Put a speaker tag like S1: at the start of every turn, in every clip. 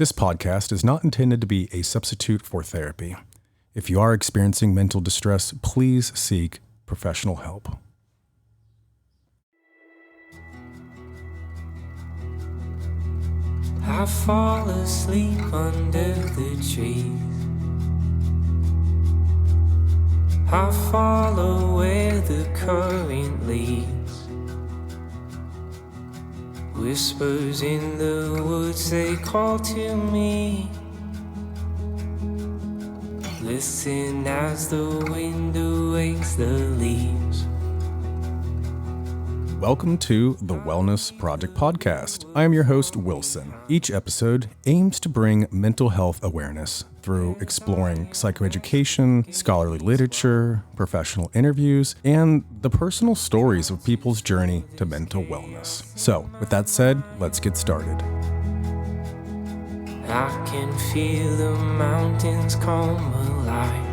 S1: This podcast is not intended to be a substitute for therapy. If you are experiencing mental distress, please seek professional help.
S2: I fall asleep under the trees. I follow where the current leads. Whispers in the woods, they call to me. Listen as the wind awakes the leaves.
S1: Welcome to the Wellness Project Podcast. I am your host, Wilson. Each episode aims to bring mental health awareness through exploring psychoeducation, scholarly literature, professional interviews, and the personal stories of people's journey to mental wellness. So, with that said, let's get started.
S2: I can feel the mountains come alive.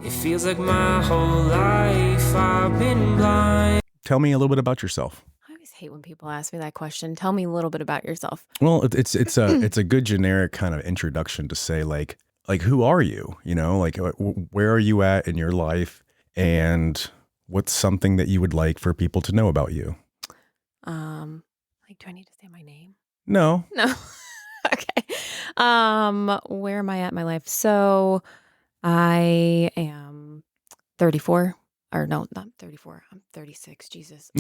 S2: It feels like my whole life I've been blind.
S1: Tell me a little bit about yourself.
S3: I always hate when people ask me that question. Tell me a little bit about yourself.
S1: Well, it's a good generic kind of introduction to say like who are you? You know, like where are you at in your life, and what's something that you would like for people to know about you?
S3: Do I need to say my name?
S1: No.
S3: Okay. Where am I at in my life? So I am 34. Or no, not 34. I'm 36. Jesus.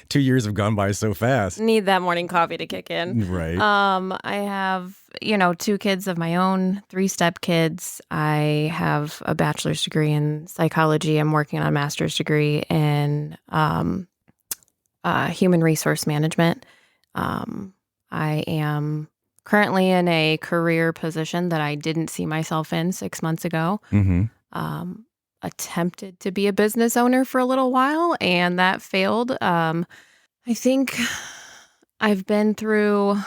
S1: 2 years have gone by so fast.
S3: Need that morning coffee to kick in.
S1: Right.
S3: I have, 2 kids of my own, 3 stepkids. I have a bachelor's degree in psychology. I'm working on a master's degree in human resource management. I am currently in a career position that I didn't see myself in 6 months ago.
S1: Mm-hmm.
S3: Attempted to be a business owner for a little while, and that failed. I think I've been through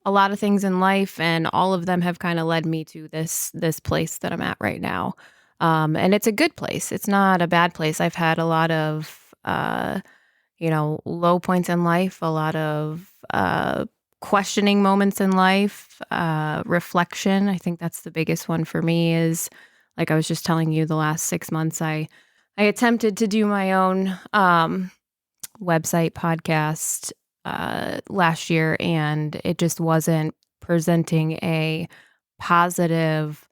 S3: a lot of things in life, and all of them have kind of led me to this place that I'm at right now. And it's a good place. It's not a bad place. I've had a lot of, low points in life, a lot of questioning moments in life, reflection. I think that's the biggest one for me is, like I was just telling you, the last 6 months, I attempted to do my own website podcast last year, and it just wasn't presenting a positive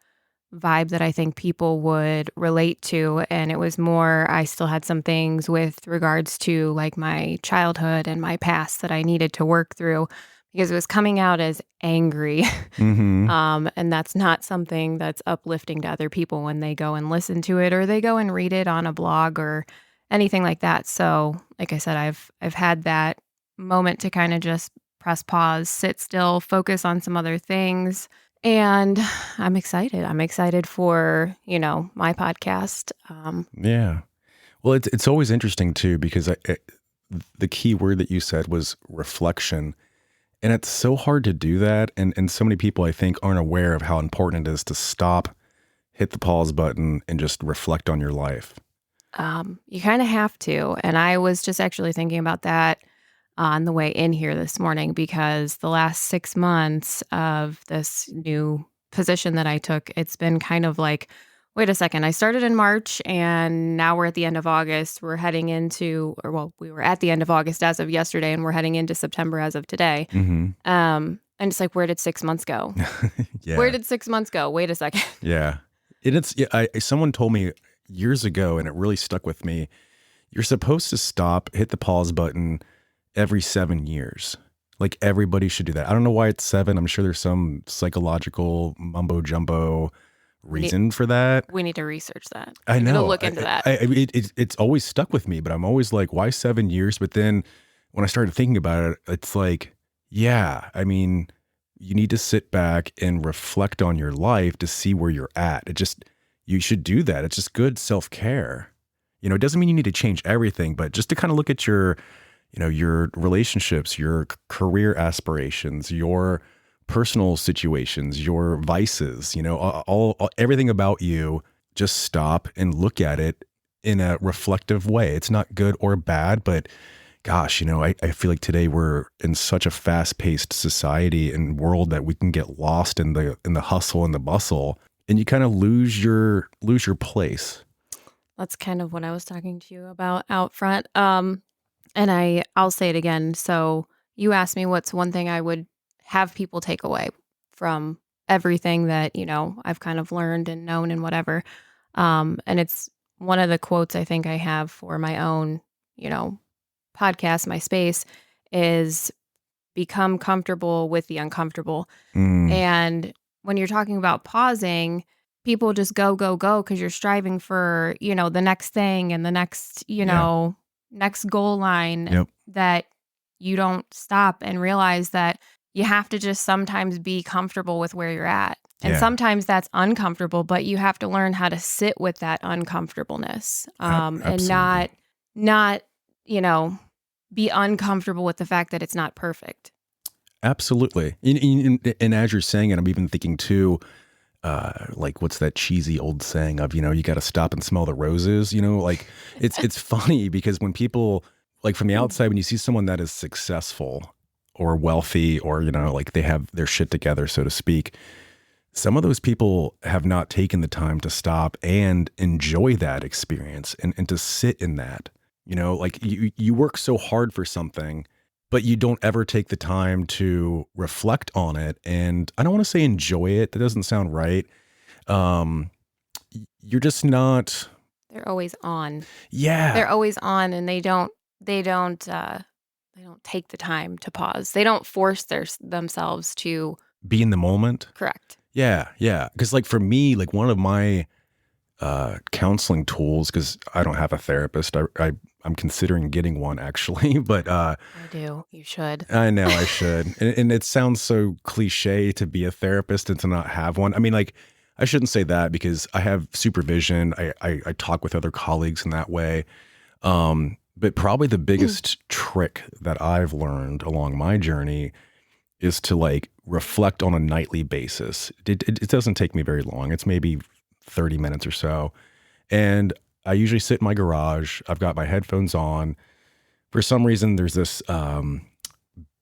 S3: vibe that I think people would relate to. And it was more, I still had some things with regards to like my childhood and my past that I needed to work through, because it was coming out as angry.
S1: Mm-hmm.
S3: And that's not something that's uplifting to other people when they go and listen to it or they go and read it on a blog or anything like that. So like I said, I've had that moment to kind of just press pause, sit still, focus on some other things. And I'm excited. I'm excited for, my podcast.
S1: Yeah. Well, it's always interesting too, because the key word that you said was reflection. And it's so hard to do that. And so many people, I think, aren't aware of how important it is to stop, hit the pause button, and just reflect on your life.
S3: You kind of have to. And I was just actually thinking about that on the way in here this morning, because the last 6 months of this new position that I took, it's been kind of like, wait a second, I started in March and now we're at the end of August. We're heading into, we were at the end of August as of yesterday, and we're heading into September as of today.
S1: Mm-hmm.
S3: And it's like, where did 6 months go?
S1: Yeah.
S3: Where did 6 months go? Wait a second.
S1: Yeah. Someone told me years ago, and it really stuck with me, you're supposed to stop, hit the pause button every 7 years. Like everybody should do that. I don't know why it's 7. I'm sure there's some psychological mumbo jumbo reason for that.
S3: We need to research that.
S1: I know.
S3: To look into that.
S1: It's always stuck with me, but I'm always like, why 7 years? But then when I started thinking about it, it's like, yeah, I mean, you need to sit back and reflect on your life to see where you're at. You should do that. It's just good self-care. It doesn't mean you need to change everything, but just to kind of look at your relationships, your career aspirations, your personal situations, your vices, everything about you, just stop and look at it in a reflective way. It's not good or bad, but gosh, I feel like today we're in such a fast-paced society and world that we can get lost in the hustle and the bustle, and you kind of lose your place.
S3: That's kind of what I was talking to you about out front. And I'll say it again. So you asked me what's one thing I would have people take away from everything that, I've kind of learned and known and whatever. And it's one of the quotes I think I have for my own, you know, podcast, my space is become comfortable with the uncomfortable.
S1: Mm,
S3: And when you're talking about pausing, people just go, go, go because you're striving for, the next thing and the next,
S1: yeah.
S3: next goal line
S1: Yep.
S3: that you don't stop and realize that you have to just sometimes be comfortable with where you're at. And
S1: Yeah.
S3: sometimes that's uncomfortable, but you have to learn how to sit with that uncomfortableness and
S1: Absolutely.
S3: not, be uncomfortable with the fact that it's not perfect.
S1: Absolutely. And as you're saying it, I'm even thinking too, like what's that cheesy old saying of, you got to stop and smell the roses, like it's funny because when people like from the outside, when you see someone that is successful or wealthy or, like they have their shit together, so to speak, some of those people have not taken the time to stop and enjoy that experience and to sit in that, like you work so hard for something, but you don't ever take the time to reflect on it. And I don't want to say enjoy it. That doesn't sound right. Um, you're just not,
S3: They're always on.
S1: yeah,
S3: They're always on and they don't take the time to pause. They don't force themselves to
S1: be in the moment.
S3: correct.
S1: Yeah. Yeah. Cause like for me, like one of my, counseling tools, cause I don't have a therapist. I'm considering getting one actually, but,
S3: I do. You should.
S1: I know I should. And it sounds so cliche to be a therapist and to not have one. I mean, like, I shouldn't say that because I have supervision. I talk with other colleagues in that way. But probably the biggest trick that I've learned along my journey is to like reflect on a nightly basis. It doesn't take me very long. It's maybe 30 minutes or so. And I usually sit in my garage. I've got my headphones on. For some reason, there's this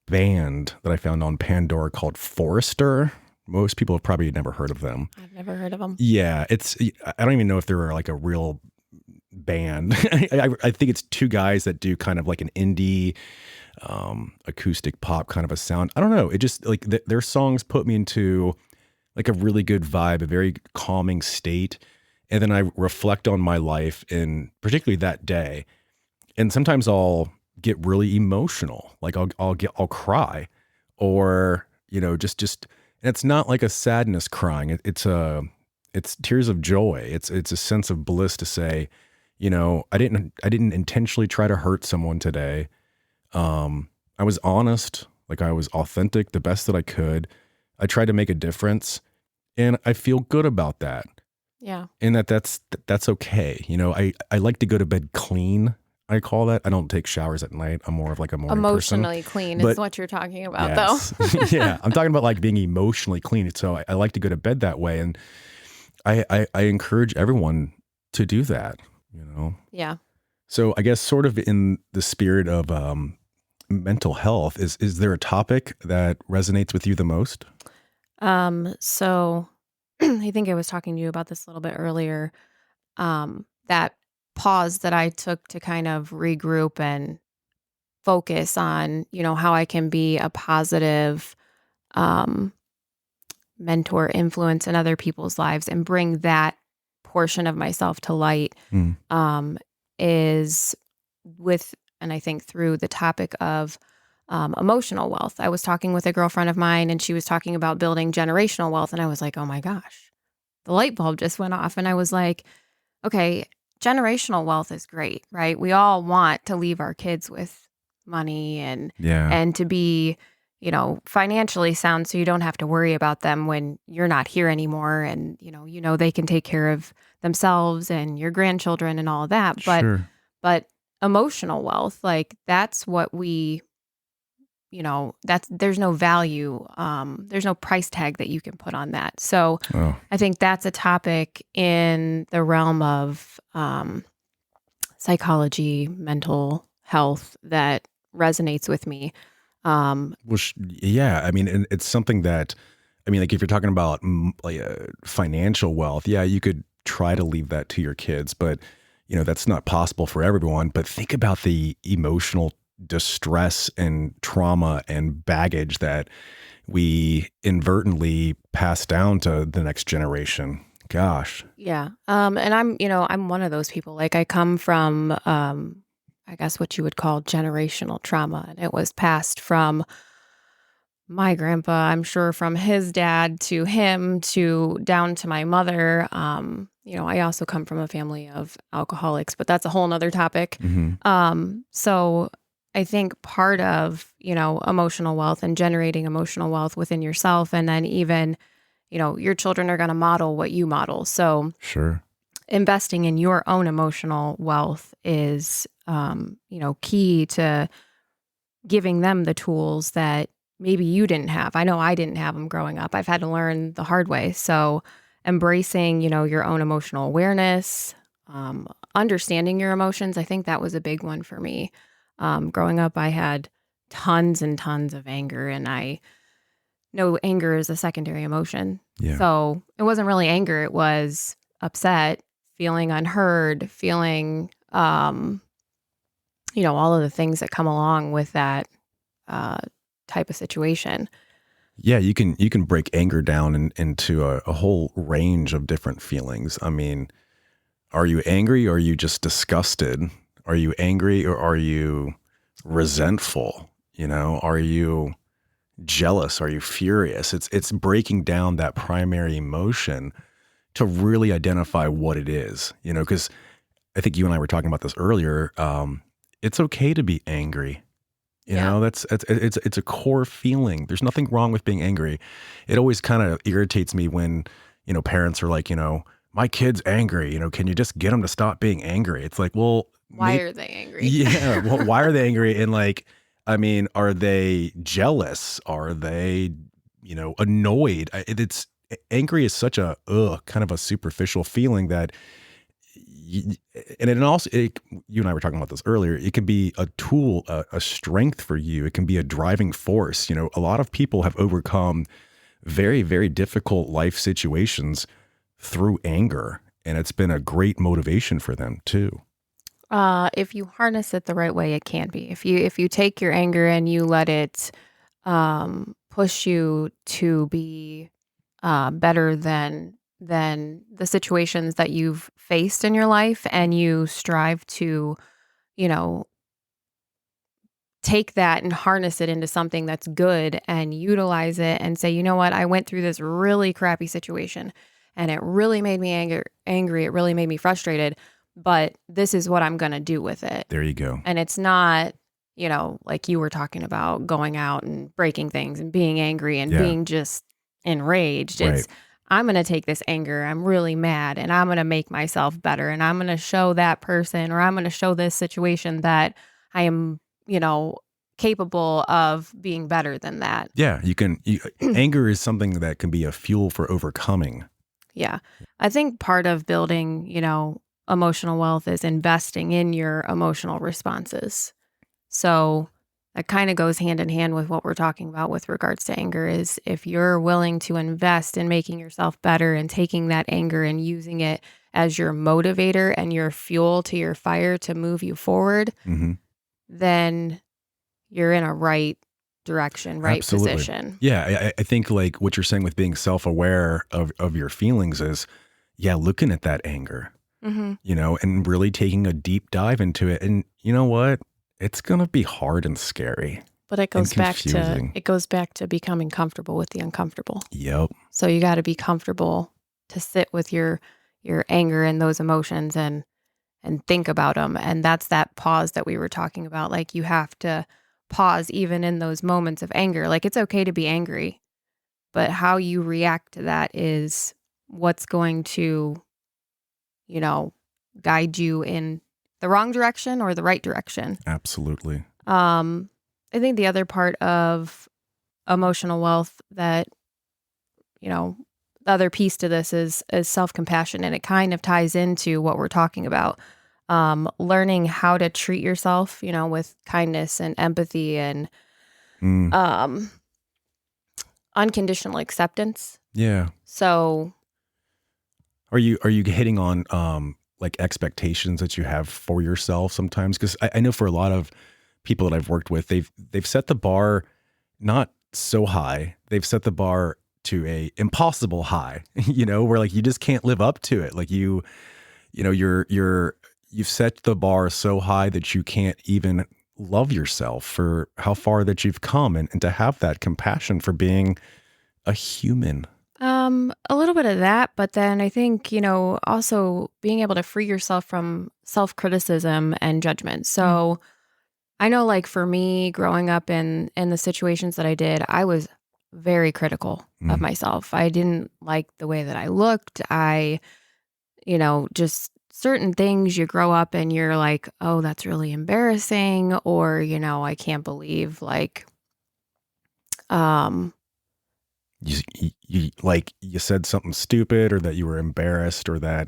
S1: band that I found on Pandora called Forrester. Most people have probably never heard of them.
S3: I've never heard of them.
S1: Yeah, I don't even know if they're like a real band. I think it's two guys that do kind of like an indie acoustic pop kind of a sound. I don't know. It just like their songs put me into like a really good vibe, a very calming state. And then I reflect on my life and particularly that day. And sometimes I'll get really emotional. Like I'll cry or, and it's not like a sadness crying. It's tears of joy. It's a sense of bliss to say, I didn't intentionally try to hurt someone today. I was honest, like I was authentic, the best that I could. I tried to make a difference and I feel good about that.
S3: Yeah.
S1: And that's okay. I like to go to bed clean. I call that. I don't take showers at night. I'm more of like a morning person.
S3: Emotionally clean
S1: But
S3: is what you're talking about,
S1: yes.
S3: though.
S1: Yeah. I'm talking about like being emotionally clean. So I like to go to bed that way. And I encourage everyone to do that.
S3: Yeah.
S1: So I guess sort of in the spirit of mental health, is there a topic that resonates with you the most?
S3: So I think I was talking to you about this a little bit earlier. That pause that I took to kind of regroup and focus on, how I can be a positive um, mentor influence in other people's lives and bring that portion of myself to light
S1: Mm.
S3: is with, and I think through the topic of emotional wealth. I was talking with a girlfriend of mine and she was talking about building generational wealth. And I was like, oh my gosh, the light bulb just went off. And I was like, okay, generational wealth is great, right? We all want to leave our kids with money
S1: Yeah.
S3: and to be, financially sound so you don't have to worry about them when you're not here anymore and they can take care of themselves and your grandchildren and all of that.
S1: Sure.
S3: But emotional wealth, like that's what we there's no value, there's no price tag that you can put on that. So
S1: Oh,
S3: I think that's a topic in the realm of psychology, mental health that resonates with me.
S1: Well, yeah. I mean, and it's something that, I mean, like if you're talking about financial wealth, yeah, you could try to leave that to your kids, but that's not possible for everyone. But think about the emotional distress and trauma and baggage that we inadvertently pass down to the next generation. Gosh.
S3: Yeah. And I'm one of those people. Like I come from, I guess what you would call generational trauma. And it was passed from my grandpa, I'm sure from his dad to him to down to my mother. I also come from a family of alcoholics, but that's a whole nother topic. So I think part of, emotional wealth and generating emotional wealth within yourself, and then even, your children are going to model what you model. So
S1: Sure.
S3: investing in your own emotional wealth is, key to giving them the tools that maybe you didn't have. I know I didn't have them growing up. I've had to learn the hard way. So embracing, your own emotional awareness, understanding your emotions, I think that was a big one for me. Growing up, I had tons and tons of anger, and I know anger is a secondary emotion.
S1: Yeah.
S3: So it wasn't really anger. It was upset, feeling unheard, feeling, all of the things that come along with that type of situation.
S1: Yeah, you can break anger down into a whole range of different feelings. I mean, are you angry or are you just disgusted? Are you angry or are you resentful? Are you jealous? Are you furious? It's breaking down that primary emotion to really identify what it is, because I think you and I were talking about this earlier. It's okay to be angry. It's a core feeling. There's nothing wrong with being angry. It always kind of irritates me when, parents are like, my kid's angry, can you just get them to stop being angry? It's like, well,
S3: why are they angry?
S1: Yeah. Well, why are they angry? And like, I mean, are they jealous? Are they, annoyed? It's angry is such a kind of a superficial feeling that and it also, you and I were talking about this earlier, it can be a tool, a strength for you. It can be a driving force. A lot of people have overcome very, very difficult life situations through anger, and it's been a great motivation for them too.
S3: If you harness it the right way, it can be. If you take your anger and you let it push you to be better than the situations that you've faced in your life, and you strive to, take that and harness it into something that's good and utilize it and say, you know what, I went through this really crappy situation and it really made me angry. It really made me frustrated, but this is what I'm going to do with it.
S1: There you go.
S3: And it's not, like you were talking about going out and breaking things and being angry and being just enraged.
S1: Right.
S3: It's, I'm going to take this anger. I'm really mad and I'm going to make myself better. And I'm going to show that person, or I'm going to show this situation that I am, capable of being better than that.
S1: Yeah. Anger is something that can be a fuel for overcoming.
S3: Yeah. I think part of building, emotional wealth is investing in your emotional responses. So that kind of goes hand in hand with what we're talking about with regards to anger. Is if you're willing to invest in making yourself better and taking that anger and using it as your motivator and your fuel to your fire to move you forward, then you're in a right direction, right
S1: Absolutely.
S3: position.
S1: Yeah, I think like what you're saying with being self-aware of your feelings is, looking at that anger, and really taking a deep dive into it. And you know what? It's going to be hard and scary.
S3: But it goes back to becoming comfortable with the uncomfortable.
S1: Yep.
S3: So you got to be comfortable to sit with your anger and those emotions and think about them. And that's that pause that we were talking about. Like you have to pause even in those moments of anger. Like it's okay to be angry, but how you react to that is what's going to, guide you in the wrong direction or the right direction.
S1: Absolutely.
S3: I think the other part of emotional wealth that, the other piece to this is self-compassion, and it kind of ties into what we're talking about. learning how to treat yourself, with kindness and empathy and
S1: Mm,
S3: um, unconditional acceptance.
S1: yeah.
S3: So,
S1: Are you hitting on like expectations that you have for yourself sometimes? Because I know for a lot of people that I've worked with, they've set the bar not so high. They've set the bar to a impossible high, where like you just can't live up to it. Like you've set the bar so high that you can't even love yourself for how far that you've come, and to have that compassion for being a human.
S3: a little bit of that, but then I think, also being able to free yourself from self-criticism and judgment. So I know, like, for me growing up in the situations that I did, I was very critical of
S1: Mm,
S3: myself. I didn't like the way that I looked. Just certain things you grow up and you're like, oh, that's really embarrassing, or, I can't believe, like, um,
S1: like you said something stupid, or that you were embarrassed, or that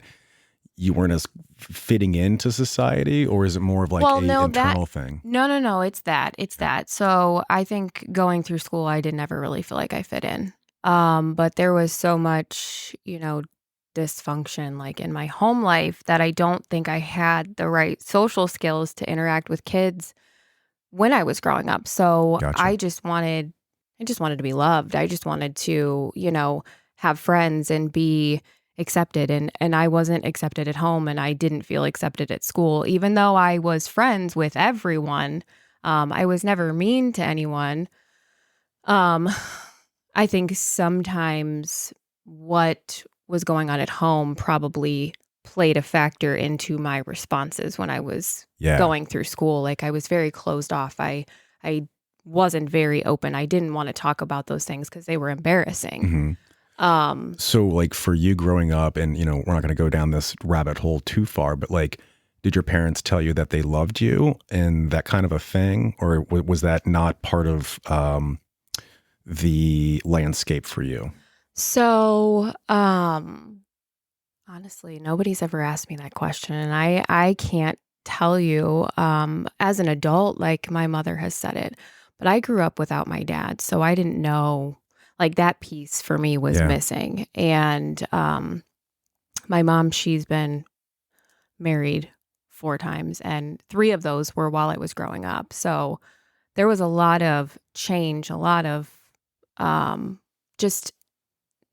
S1: you weren't as fitting into society, or is it more of like
S3: well,
S1: a
S3: no, that,
S1: internal thing?
S3: no, it's that, it's
S1: Yeah.
S3: that. So I think going through school, I did never really feel like I fit in. But there was so much, dysfunction like in my home life that I don't think I had the right social skills to interact with kids when I was growing up. So
S1: Gotcha.
S3: I just wanted to be loved. I just wanted to, have friends and be accepted, and I wasn't accepted at home, and I didn't feel accepted at school even though I was friends with everyone. I was never mean to anyone. Um I think sometimes what was going on at home probably played a factor into my responses when I was
S1: Yeah.
S3: going through school. Like, I was very closed off. I wasn't very open. I didn't want to talk about those things because they were embarrassing.
S1: hmm
S3: Um,
S1: So, like for you growing up, and we're not going to go down this rabbit hole too far, but like, did your parents tell you that they loved you and that kind of a thing, or was that not part of the landscape for you?
S3: so honestly, nobody's ever asked me that question, and I can't tell you as an adult, like, my mother has said it. But I grew up without my dad, so I didn't know, like, that piece for me was
S1: Yeah.
S3: missing. And my mom, she's been married 4 times, and 3 of those were while I was growing up. So there was a lot of change, a lot of just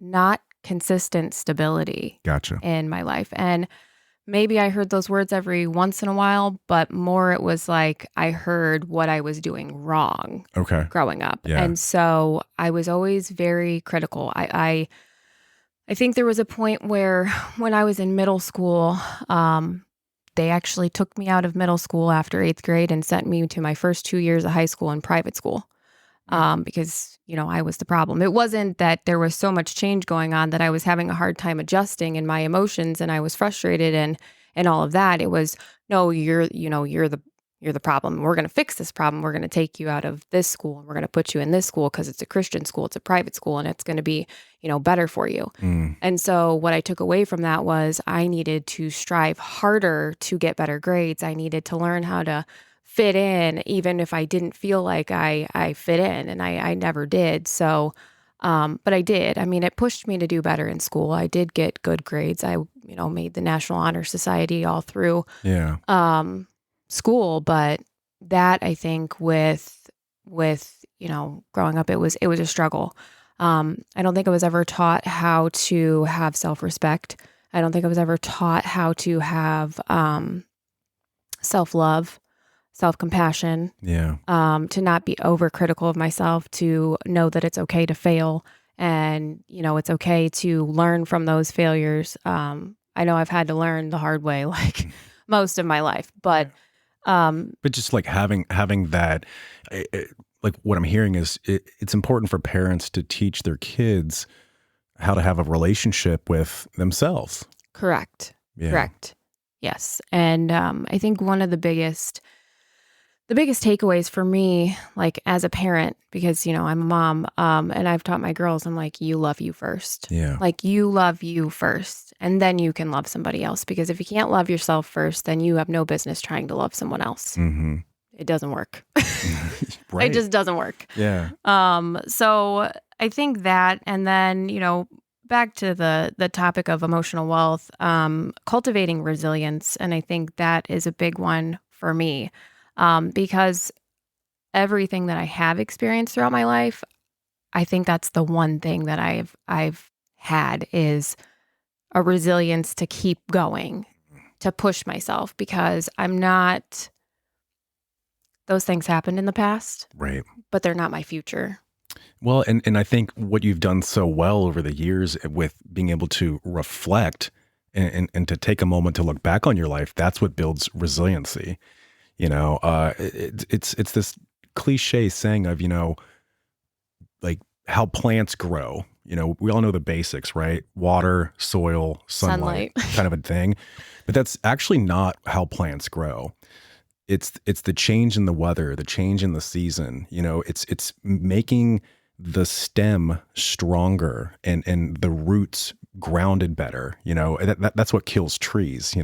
S3: not consistent stability
S1: Gotcha.
S3: in my life. And maybe I heard those words every once in a while, but more it was like I heard what I was doing wrong
S1: Okay.
S3: growing up.
S1: Yeah.
S3: And so I was always very critical. I think there was a point where when I was in middle school, they actually took me out of middle school after 8th grade and sent me to my first 2 years of high school in private school, because, I was the problem. It wasn't that there was so much change going on that I was having a hard time adjusting in my emotions and I was frustrated and all of that. It was, no, you're the problem. We're going to fix this problem. We're going to take you out of this school and we're going to put you in this school because it's a Christian school, it's a private school, and it's going to be, better for you.
S1: Mm,
S3: And so what I took away from that was I needed to strive harder to get better grades. I needed to learn how to fit in, even if I didn't feel like I fit in, and I never did. So, but I did. I mean, it pushed me to do better in school. I did get good grades. I, made the National Honor Society all through
S1: yeah.
S3: school. But that, I think, with growing up, it was a struggle. I don't think I was ever taught how to have self-respect. I don't think I was ever taught how to have self-love, self-compassion,
S1: Yeah.
S3: to not be overcritical of myself, to know that it's okay to fail, and it's okay to learn from those failures. I know I've had to learn the hard way, like most of my life, but
S1: But just like having that, like what I'm hearing is it's important for parents to teach their kids how to have a relationship with themselves.
S3: correct,
S1: Yeah.
S3: correct, yes. And I think one of the the biggest takeaways for me, like as a parent, because, I'm a mom, and I've taught my girls, I'm like, you love you first.
S1: Yeah.
S3: Like you love you first, and then you can love somebody else. Because if you can't love yourself first, then you have no business trying to love someone else.
S1: Mm-hmm.
S3: It doesn't work.
S1: Right.
S3: It just doesn't work.
S1: Yeah.
S3: So I think that, and then, back to the topic of emotional wealth, cultivating resilience. And I think that is a big one for me. Because everything that I have experienced throughout my life, I think that's the one thing that I've had is a resilience to keep going, to push myself, because those things happened in the past,
S1: Right.
S3: but they're not my future.
S1: Well, and I think what you've done so well over the years with being able to reflect and to take a moment to look back on your life, that's what builds resiliency. It's this cliche saying of, like how plants grow. We all know the basics, right? Water, soil, sunlight. Kind of a thing. But that's actually not how plants grow. It's the change in the weather, the change in the season. It's making the stem stronger and the roots grounded better. That's what kills trees.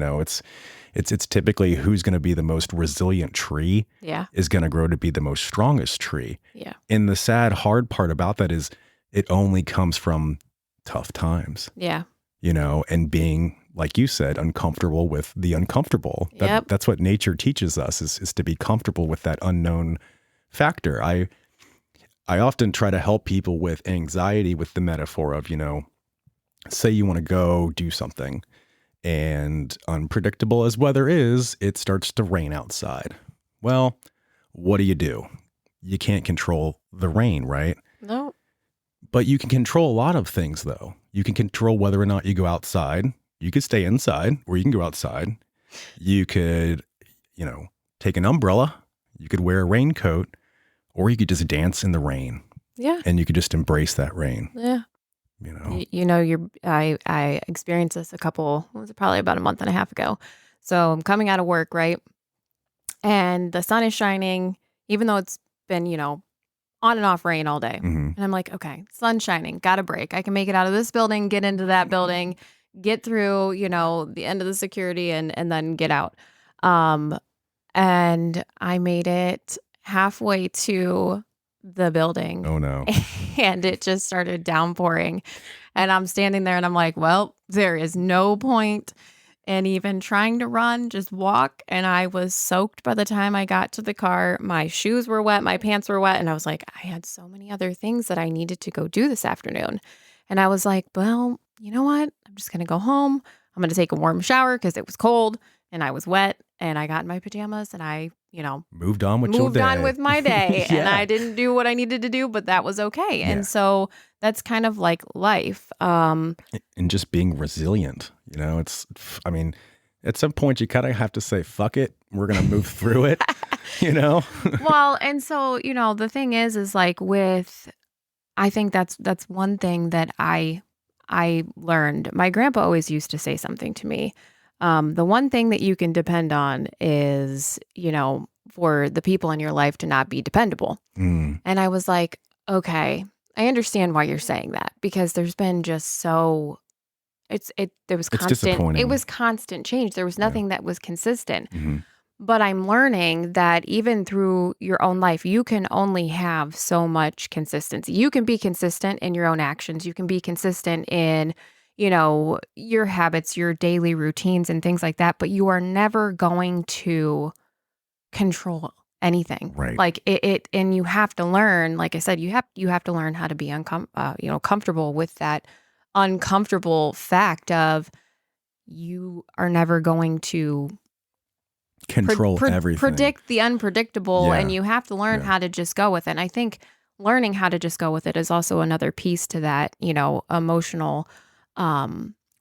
S1: It's typically who's going to be the most resilient tree is going to grow to be the most strongest tree.
S3: Yeah.
S1: And the sad, hard part about that is it only comes from tough times.
S3: Yeah.
S1: And being, like you said, uncomfortable with the uncomfortable. That's what nature teaches us is to be comfortable with that unknown factor. I often try to help people with anxiety with the metaphor of, say you want to go do something. And unpredictable as weather is, it starts to rain outside. Well, what do? You can't control the rain, right?
S3: No.
S1: But you can control a lot of things, though. You can control whether or not you go outside. You could stay inside, or you can go outside. You could, take an umbrella. You could wear a raincoat, or you could just dance in the rain.
S3: Yeah.
S1: And you could just embrace that rain.
S3: Yeah. I experienced this probably about a month and a half ago. So I'm coming out of work, right? And the sun is shining, even though it's been, on and off rain all day.
S1: Mm-hmm.
S3: And I'm like, okay, sun's shining, got a break. I can make it out of this building, get into that building, get through, the end of the security and then get out. And I made it halfway to the building.
S1: Oh no.
S3: And it just started downpouring. And I'm standing there and I'm like, well, there is no point in even trying to run, just walk. And I was soaked by the time I got to the car. My shoes were wet, my pants were wet. And I was like, I had so many other things that I needed to go do this afternoon. And I was like, well, you know what? I'm just going to go home. I'm going to take a warm shower because it was cold and I was wet. And I got in my pajamas and I,
S1: moved on with
S3: my day.
S1: Yeah.
S3: And I didn't do what I needed to do, but that was okay.
S1: Yeah.
S3: And so that's kind of like life.
S1: And just being resilient, at some point you kind of have to say, fuck it. We're going to move through it,
S3: Well, and so, the thing is like I think that's one thing that I learned. My grandpa always used to say something to me. The one thing that you can depend on is, for the people in your life to not be dependable.
S1: Mm.
S3: And I was like, okay, I understand why you're saying that, because there's been just there was constant,
S1: disappointing.
S3: it was constant change. There was nothing that was consistent.
S1: Mm-hmm.
S3: But I'm learning that even through your own life, you can only have so much consistency. You can be consistent in your own actions. You can be consistent in your habits, your daily routines and things like that, but you are never going to control anything.
S1: Right.
S3: Like it and you have to learn, like I said, you have to learn how to be comfortable with that uncomfortable fact of you are never going to
S1: control everything.
S3: Predict the unpredictable,
S1: Yeah.
S3: and you have to learn how to just go with it. And I think learning how to just go with it is also another piece to that, emotional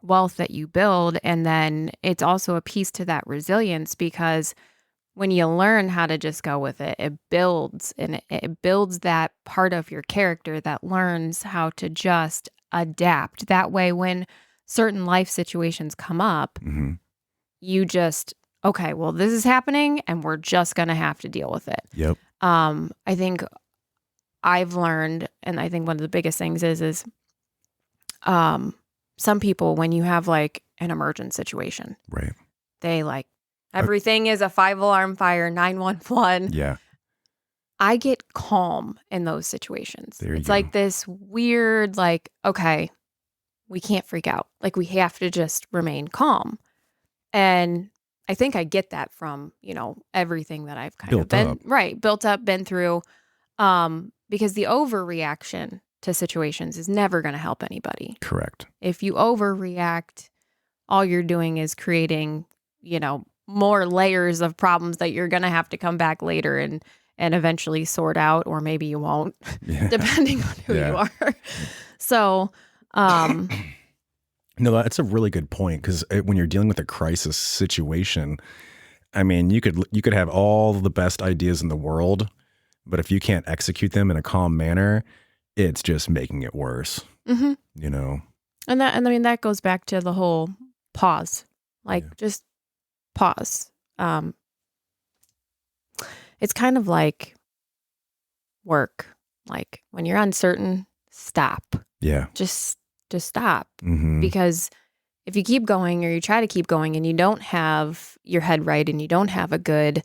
S3: wealth that you build. And then it's also a piece to that resilience, because when you learn how to just go with it, it builds that part of your character that learns how to just adapt. That way, when certain life situations come up,
S1: Mm-hmm.
S3: you just, okay, well, this is happening and we're just going to have to deal with it.
S1: Yep.
S3: I think I've learned, and I think one of the biggest things is some people, when you have like an emergent situation,
S1: Right.
S3: they like, everything is a 5-alarm fire, 911.
S1: Yeah.
S3: I get calm in those situations.
S1: There you
S3: It's
S1: go.
S3: like this weird, like, okay, we can't freak out. Like, we have to just remain calm. And I think I get that from, everything that I've kind of built up, been through. Because the overreaction to situations is never going to help anybody.
S1: Correct.
S3: If you overreact, all you're doing is creating, more layers of problems that you're going to have to come back later and eventually sort out, or maybe you won't, depending on who you are. So,
S1: no, that's a really good point, because when you're dealing with a crisis situation, I mean, you could have all the best ideas in the world, but if you can't execute them in a calm manner, it's just making it worse.
S3: Mm-hmm. And that goes back to the whole pause, just pause. It's kind of like work. Like when you're uncertain, stop.
S1: Yeah.
S3: Just stop.
S1: Mm-hmm.
S3: Because if you keep going, or you try to keep going, and you don't have your head right, and you don't have a good,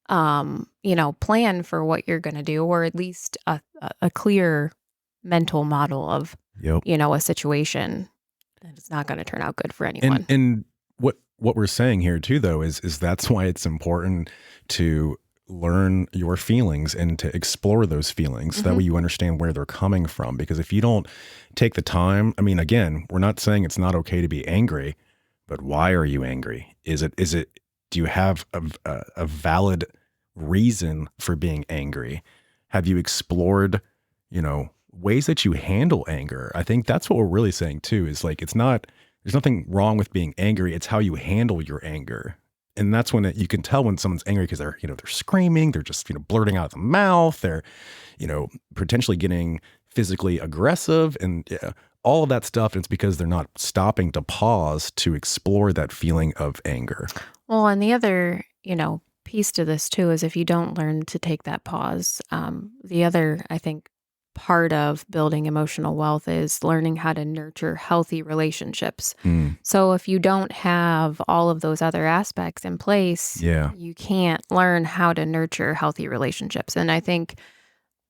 S3: plan for what you're going to do, or at least a clear mental model of, a situation, then it's not going to turn out good for anyone.
S1: And what we're saying here too, though, is that's why it's important to learn your feelings and to explore those feelings.
S3: Mm-hmm.
S1: That way you understand where they're coming from. Because if you don't take the time, I mean, again, we're not saying it's not okay to be angry, but why are you angry? Do you have a valid reason for being angry? Have you explored, ways that you handle anger? I think that's what we're really saying too, is like, there's nothing wrong with being angry. It's how you handle your anger. And that's when you can tell when someone's angry, because they're screaming, they're just, blurting out of the mouth, they're, potentially getting physically aggressive, and all of that stuff. It's because they're not stopping to pause to explore that feeling of anger.
S3: Well, and the other, piece to this too is if you don't learn to take that pause, the other, I think, part of building emotional wealth is learning how to nurture healthy relationships. So if you don't have all of those other aspects in place, you can't learn how to nurture healthy relationships. And I think,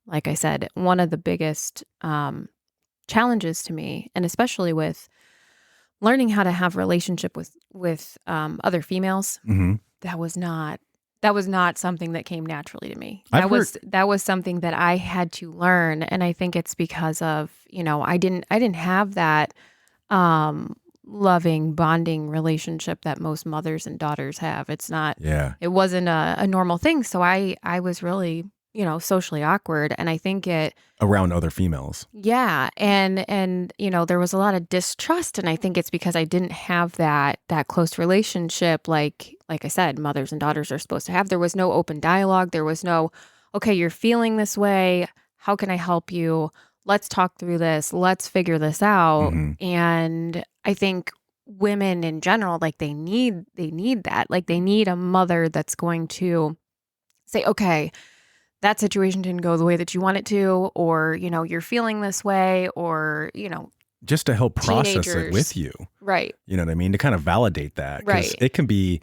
S3: like I said, one of the biggest challenges to me, and especially with learning how to have relationship with other females, that was not something that came naturally to me. That was something that I had to learn, and I think it's because of, I didn't have that loving, bonding relationship that most mothers and daughters have. It's not.
S1: Yeah.
S3: It wasn't a normal thing. So I was really, socially awkward, and I think it
S1: around other females.
S3: Yeah, and there was a lot of distrust, and I think it's because I didn't have that close relationship, like I said, mothers and daughters are supposed to have. There was no open dialogue. There was no, okay, you're feeling this way. How can I help you? Let's talk through this. Let's figure this out. And I think women in general, like they need that. Like they need a mother that's going to say, okay, that situation didn't go the way that you want it to, or, you're feeling this way, or,
S1: just to help process it with you.
S3: Right.
S1: You know what I mean? To kind of validate that. 'Cause
S3: right.
S1: It can be,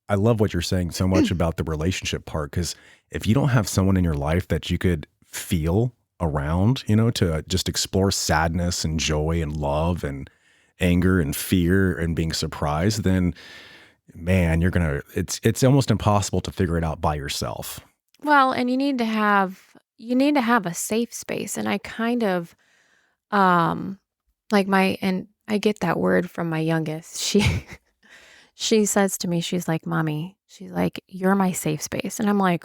S1: I love what you're saying so much about the relationship part, because if you don't have someone in your life that you could feel around, to just explore sadness and joy and love and anger and fear and being surprised, then man, it's almost impossible to figure it out by yourself.
S3: Well, and you need to have a safe space. And I kind of, and I get that word from my youngest. She says to me, she's like, Mommy, she's like, you're my safe space. And I'm like,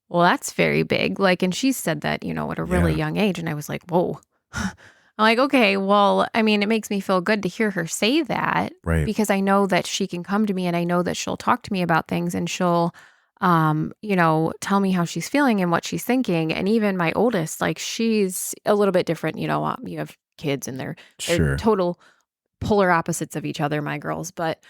S3: well, that's very big. Like, and she said that, at a really young age. And I was like, whoa. I'm like, okay, well, I mean, it makes me feel good to hear her say that.
S1: Right.
S3: Because I know that she can come to me, and I know that she'll talk to me about things, and she'll, tell me how she's feeling and what she's thinking. And even my oldest, like she's a little bit different, you have kids and they're total polar opposites of each other, my girls. But,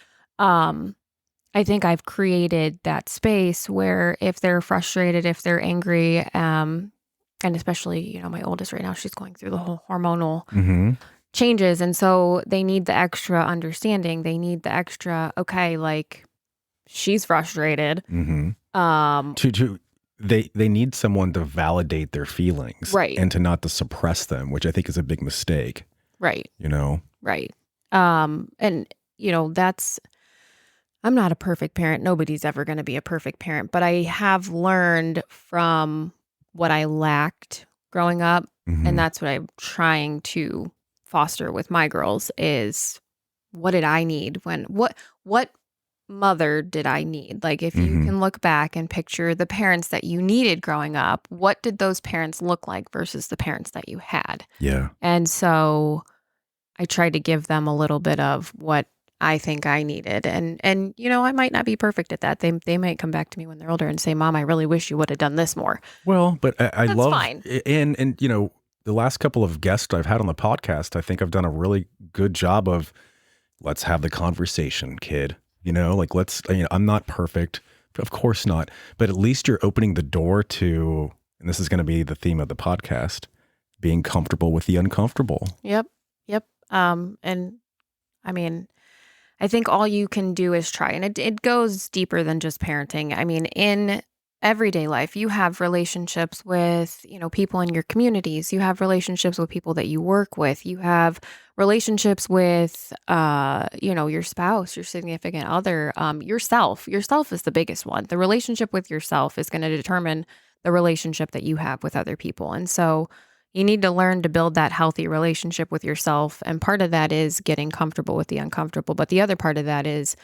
S3: I think I've created that space where if they're frustrated, if they're angry, and especially, my oldest right now, she's going through the whole hormonal
S1: Mm-hmm.
S3: changes. And so they need the extra understanding. They need the extra, okay, like she's frustrated.
S1: Mm-hmm.
S3: Um,
S1: They need someone to validate their feelings,
S3: Right.
S1: and to not to suppress them, which I think is a big mistake.
S3: right,
S1: Right.
S3: and I'm not a perfect parent. Nobody's ever going to be a perfect parent, but I have learned from what I lacked growing up.
S1: Mhm.
S3: And that's what I'm trying to foster with my girls is what did I need what mother did I need? Like if you
S1: Mhm.
S3: can look back and picture the parents that you needed growing up, what did those parents look like versus the parents that you had?
S1: Yeah.
S3: And so I tried to give them a little bit of what I think I needed. And I might not be perfect at that. They might come back to me when they're older and say, "Mom, I really wish you would have done this more."
S1: Well, but I
S3: That's
S1: love,
S3: fine.
S1: and the last couple of guests I've had on the podcast, I think I've done a really good job of, let's have the conversation, kid. Like I'm not perfect, of course not, but at least you're opening the door to, and this is going to be the theme of the podcast, being comfortable with the uncomfortable.
S3: Yep. Yep. And I mean, I think all you can do is try. And it goes deeper than just parenting. I mean, in everyday life, you have relationships with, people in your communities. You have relationships with people that you work with. You have relationships with, your spouse, your significant other, yourself. Yourself is the biggest one. The relationship with yourself is going to determine the relationship that you have with other people. And so you need to learn to build that healthy relationship with yourself. And part of that is getting comfortable with the uncomfortable. But the other part of that is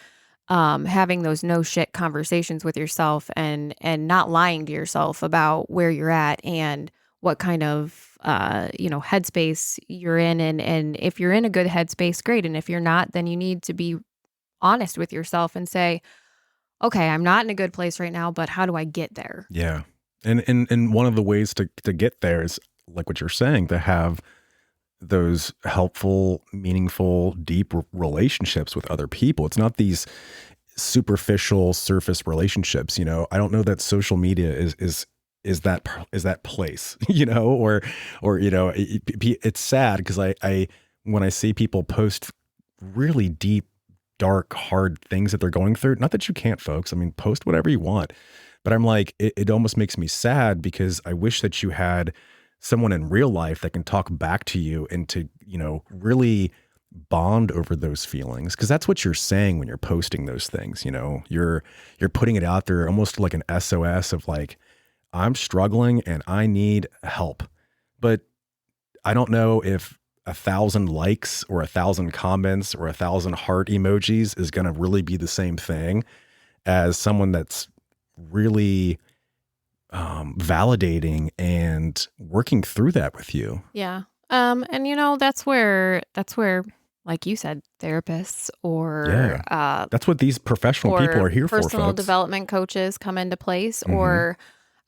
S3: having those no shit conversations with yourself and not lying to yourself about where you're at and what kind of, headspace you're in. And if you're in a good headspace, great. And if you're not, then you need to be honest with yourself and say, okay, I'm not in a good place right now, but how do I get there?
S1: Yeah. And one of the ways to get there is, like what you're saying, to have those helpful, meaningful, deep relationships with other people. It's not these superficial surface relationships. I don't know that social media is that place, it's sad because I when I see people post really deep, dark, hard things that they're going through, not that you can't, folks. I mean, post whatever you want. But I'm like, it almost makes me sad because I wish that you had someone in real life that can talk back to you and to, really bond over those feelings. Cause that's what you're saying when you're posting those things, you're putting it out there almost like an SOS of like, I'm struggling and I need help. But I don't know if 1,000 likes or 1,000 comments or 1,000 heart emojis is going to really be the same thing as someone that's really validating and working through that with you.
S3: Yeah. And that's where like you said, therapists or
S1: That's what these professional people are here for,
S3: personal
S1: folks.
S3: development coaches come into place. Or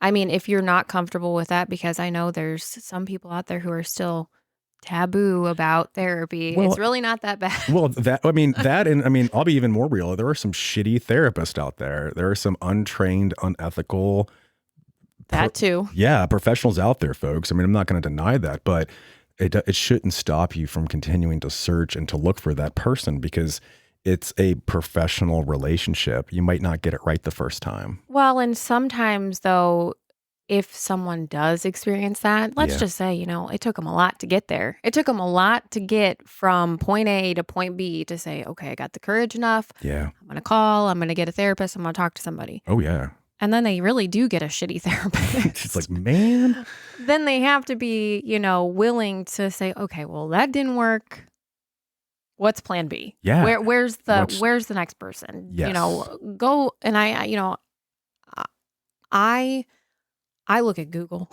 S3: I mean, if you're not comfortable with that, because I know there's some people out there who are still taboo about therapy.
S1: Well,
S3: it's really not that bad.
S1: Well, and I'll be even more real. There are some shitty therapists out there. There are some untrained, unethical
S3: That too.
S1: professionals out there, folks. I mean, I'm not going to deny that, but it shouldn't stop you from continuing to search and to look for that person because it's a professional relationship. You might not get it right the first time.
S3: Well, and sometimes though, if someone does experience that, let's just say, it took them a lot to get there. It took them a lot to get from point A to point B to say, okay, I got the courage enough.
S1: Yeah.
S3: I'm going to call, I'm going to get a therapist, I'm going to talk to somebody.
S1: Oh, yeah.
S3: And then they really do get a shitty therapist.
S1: It's like, man.
S3: Then they have to be, willing to say, okay, well, that didn't work. What's plan B?
S1: Yeah.
S3: Where's the next person?
S1: Yes.
S3: Go and I look at Google.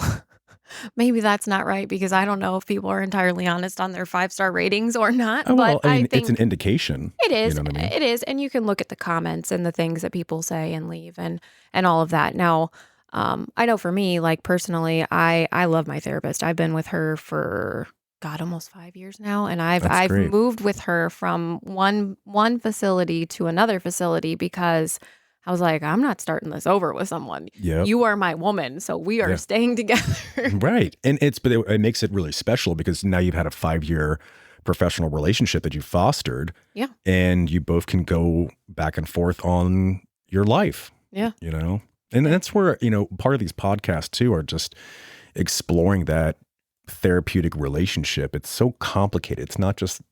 S3: Maybe that's not right because I don't know if people are entirely honest on their 5-star ratings or not.
S1: Oh, well,
S3: but I think
S1: it's an indication.
S3: it is.
S1: You know what I mean?
S3: It is. And you can look at the comments and the things that people say and leave and all of that. Now, I know for me, like personally, I love my therapist. I've been with her for, God, almost 5 years now. And I've
S1: That's great.
S3: moved with her from one facility to another facility because I was like, I'm not starting this over with someone.
S1: Yep.
S3: You are my woman, so we are staying together.
S1: Right. And but it makes it really special because now you've had a 5-year professional relationship that you fostered.
S3: Yeah.
S1: And you both can go back and forth on your life.
S3: Yeah.
S1: You know? And that's where, part of these podcasts too are just exploring that therapeutic relationship. It's so complicated. It's not just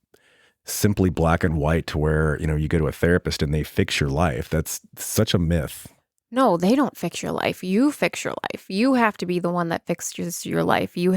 S1: simply black and white to where, you go to a therapist and they fix your life. That's such a myth.
S3: No, they don't fix your life. You fix your life. You have to be the one that fixes your life. You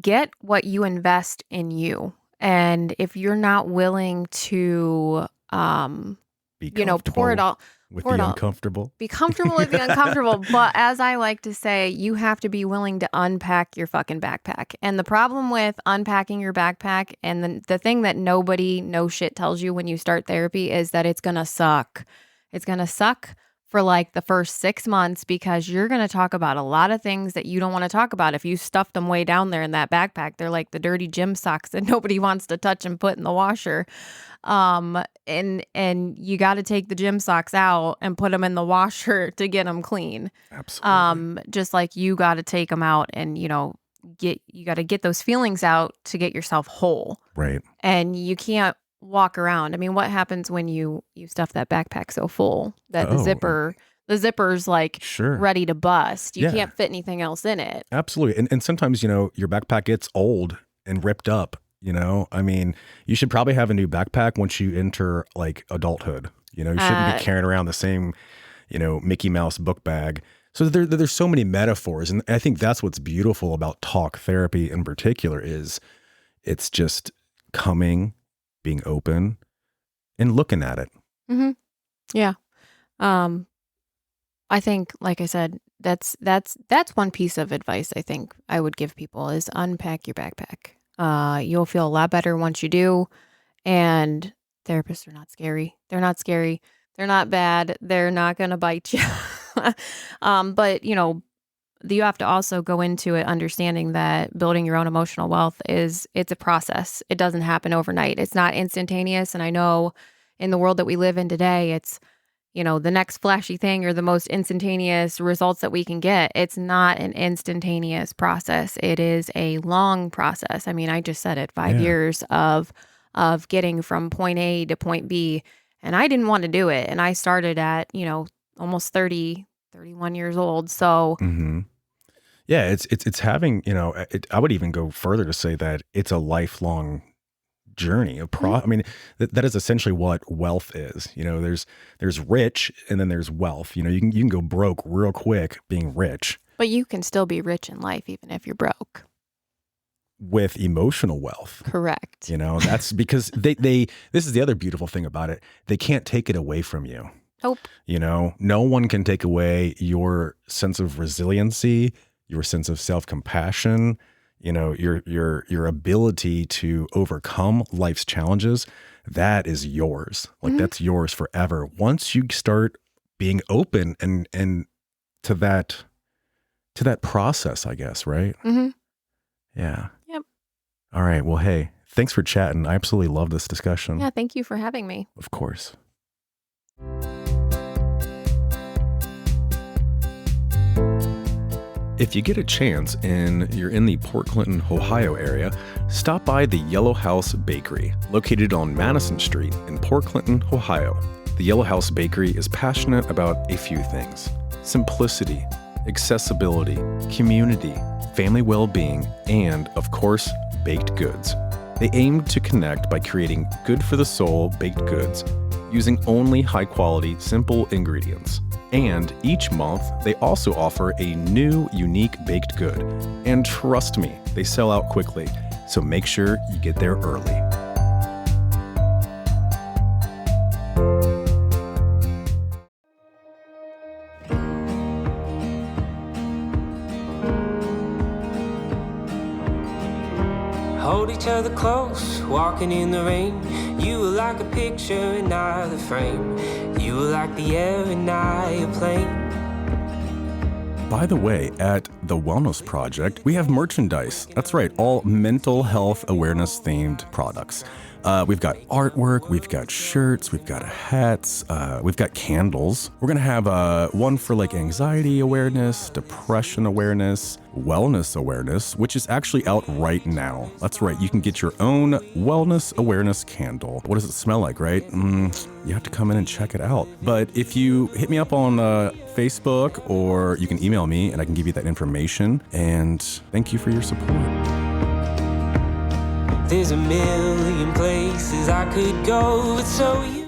S3: get what you invest in you. And if you're not willing to
S1: Be
S3: pour it all
S1: with
S3: pour it
S1: the
S3: all-
S1: uncomfortable.
S3: be comfortable with the uncomfortable. But as I like to say, you have to be willing to unpack your fucking backpack. And the problem with unpacking your backpack and the thing that nobody no shit tells you when you start therapy is that it's going to suck. It's going to suck for like the first 6 months because you're going to talk about a lot of things that you don't want to talk about. If you stuff them way down there in that backpack, they're like the dirty gym socks that nobody wants to touch and put in the washer. And you got to take the gym socks out and put them in the washer to get them clean.
S1: Absolutely.
S3: Just like you got to take them out and, you got to get those feelings out to get yourself whole.
S1: Right.
S3: And you can't walk around. I mean, what happens when you stuff that backpack so full that the zipper's like
S1: Sure.
S3: ready to bust? You
S1: Yeah.
S3: can't fit anything else in it.
S1: Absolutely. And sometimes, your backpack gets old and ripped up, I mean, you should probably have a new backpack once you enter like adulthood. You shouldn't be carrying around the same, Mickey Mouse book bag. So there's so many metaphors. And I think that's what's beautiful about talk therapy in particular is it's just coming, being open and looking at it.
S3: Mm-hmm. Yeah. I think, like I said, that's one piece of advice I think I would give people is unpack your backpack. You'll feel a lot better once you do. And therapists are not scary. They're not scary. They're not bad. They're not going to bite you. But, you have to also go into it understanding that building your own emotional wealth it's a process. It doesn't happen overnight. It's not instantaneous. And I know in the world that we live in today, it's, the next flashy thing or the most instantaneous results that we can get. It's not an instantaneous process. It is a long process. I mean, I just said it, 5 years of getting from point A to point B. And I didn't want to do it. And I started at, almost 31 years old. So
S1: Mm-hmm. Yeah, it's having, I would even go further to say that it's a lifelong journey. I mean, that is essentially what wealth is. There's rich and then there's wealth. You can go broke real quick being rich.
S3: But you can still be rich in life even if you're broke.
S1: With emotional wealth.
S3: Correct.
S1: That's because they this is the other beautiful thing about it. They can't take it away from you.
S3: Nope.
S1: No one can take away your sense of resiliency, your sense of self-compassion, your ability to overcome life's challenges. That is yours. Like that's yours forever. Once you start being open and to that process, I guess, right?
S3: Mm-hmm.
S1: Yeah.
S3: Yep.
S1: All right. Well, hey, thanks for chatting. I absolutely love this discussion.
S3: Yeah, thank you for having me.
S1: Of course. If you get a chance and you're in the Port Clinton, Ohio area, stop by the Yellow House Bakery, located on Madison Street in Port Clinton, Ohio. The Yellow House Bakery is passionate about a few things: simplicity, accessibility, community, family well-being, and, of course, baked goods. They aim to connect by creating good-for-the-soul baked goods using only high-quality, simple ingredients. And each month, they also offer a new, unique baked good. And trust me, they sell out quickly, so make sure you get there early.
S2: Hold each other close, walking in the rain. You were like a picture and I the frame. You were like the air and I a plane.
S1: By the way, at The Wellness Project, we have merchandise. That's right, all mental health awareness themed products. We've got artwork, we've got shirts, we've got hats, we've got candles. We're gonna have one for like anxiety awareness, depression awareness, wellness awareness, which is actually out right now. That's right, you can get your own wellness awareness candle. What does it smell like, right? You have to come in and check it out. But if you hit me up on Facebook, or you can email me and I can give you that information. And thank you for your support.
S2: There's a million places I could go, but so you